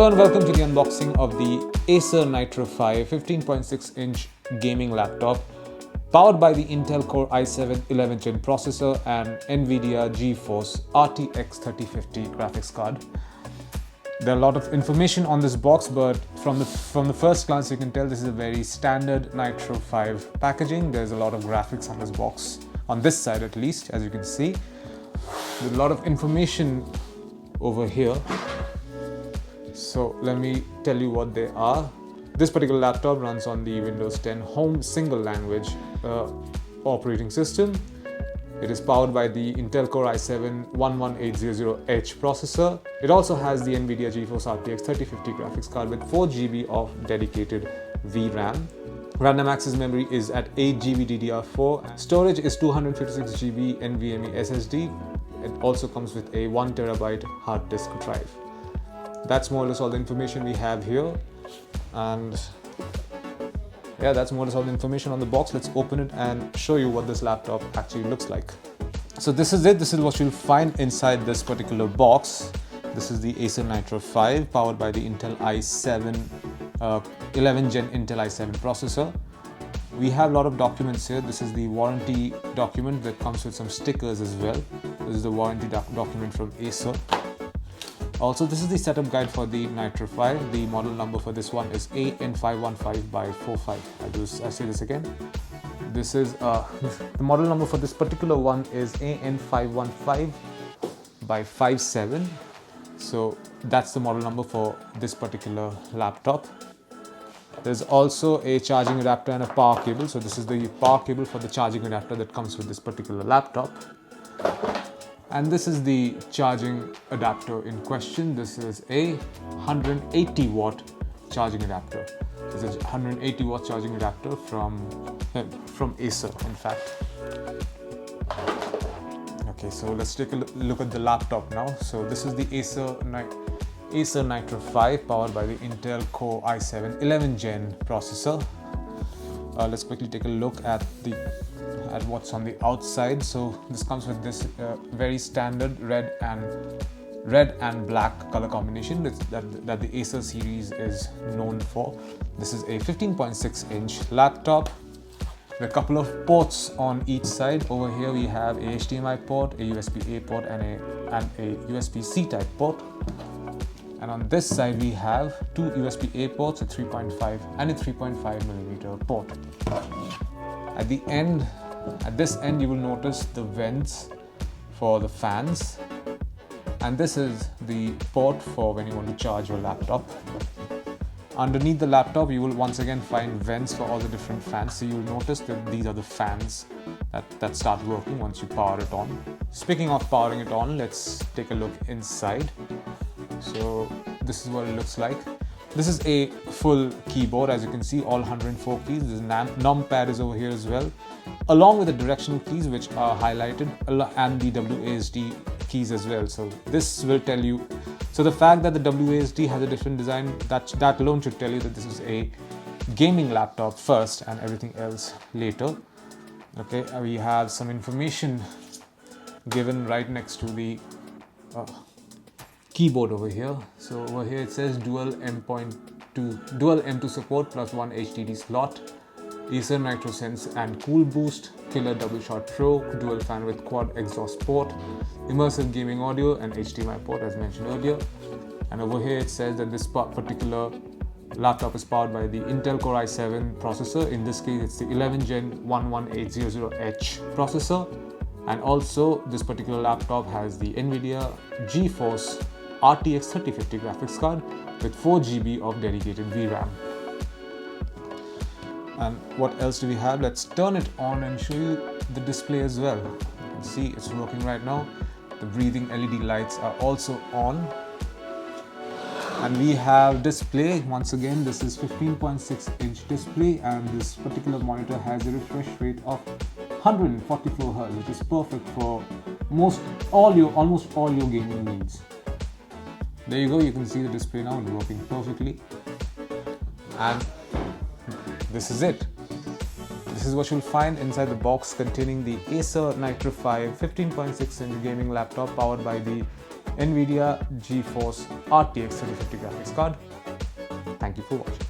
Hello and welcome to the unboxing of the Acer Nitro 5 15.6-inch gaming laptop powered by the Intel Core i7 11th Gen processor and NVIDIA GeForce RTX 3050 graphics card. There are a lot of information on this box, but from the first glance you can tell this is a very standard Nitro 5 packaging. There's a lot of graphics on this box, on this side at least, as you can see. There's a lot of information over here. So let me tell you what they are. This particular laptop runs on the Windows 10 Home single language operating system. It is powered by the Intel Core i7 11800H processor. It also has the NVIDIA GeForce RTX 3050 graphics card with 4 GB of dedicated VRAM. Random access memory is at 8 GB DDR4. Storage is 256 GB NVMe SSD. It also comes with a 1 TB hard disk drive. That's more or less all the information we have here, and yeah, that's more or less all the information on the box. Let's open it and show you what this laptop actually looks like. So this is it. This is what you'll find inside this particular box. This is the Acer Nitro 5 powered by the Intel i7 11th Gen Intel i7 processor. We have a lot of documents here. This is the warranty document that comes with some stickers as well. This is the warranty document from Acer. Also, this is the setup guide for the Nitro 5. The model number for this one is AN515/45. I say this again. This is the model number for this particular one is AN515/57. So that's the model number for this particular laptop. There's also a charging adapter and a power cable. So this is the power cable for the charging adapter that comes with this particular laptop. And this is the charging adapter in question. This is a 180 watt charging adapter. This is a 180 watt charging adapter from Acer, in fact. Okay, so let's take a look at the laptop now. So this is the Acer Nitro 5 powered by the Intel Core i7 11th Gen processor. Let's quickly take a look at what's on the outside. So this comes with this very standard red and black color combination that the Acer series is known for. This is a 15.6-inch laptop with a couple of ports on each side. Over here we have a HDMI port, a USB-A port, and a USB-C type port. And on this side we have two USB-A ports, a 3.5 and a 3.5mm port. At this end you will notice the vents for the fans, and this is the port for when you want to charge your laptop. Underneath the laptop you will once again find vents for all the different fans. So you'll notice that these are the fans that start working once you power it on. Speaking of powering it on, let's take a look inside. So this is what it looks like. This is a full keyboard, as you can see, all 104 keys. This numpad is over here as well, along with the directional keys which are highlighted, and the WASD keys as well. So this will tell you, so the fact that the WASD has a different design, that alone should tell you that this is a gaming laptop first and everything else later. Okay, we have some information given right next to the keyboard over here. So over here it says dual M2 support plus 1 HDD slot, Acer Nitro Sense and Cool Boost, Killer Double Shot Pro, dual fan with quad exhaust port, immersive gaming audio and HDMI port as mentioned earlier. And over here it says that this particular laptop is powered by the Intel Core i7 processor. In this case it's the 11th Gen 11800H processor. And also this particular laptop has the NVIDIA GeForce RTX 3050 graphics card with 4 GB of dedicated VRAM. And what else do we have? Let's turn it on and show you the display as well. You can see it's working right now. The breathing LED lights are also on. And we have display. Once again, this is 15.6-inch display, and this particular monitor has a refresh rate of 144 Hz, which is perfect for almost all your gaming needs. There you go, you can see the display now, it's working perfectly. And this is it. This is what you'll find inside the box containing the Acer Nitro 5 15.6-inch gaming laptop powered by the NVIDIA GeForce RTX 3050 graphics card. Thank you for watching.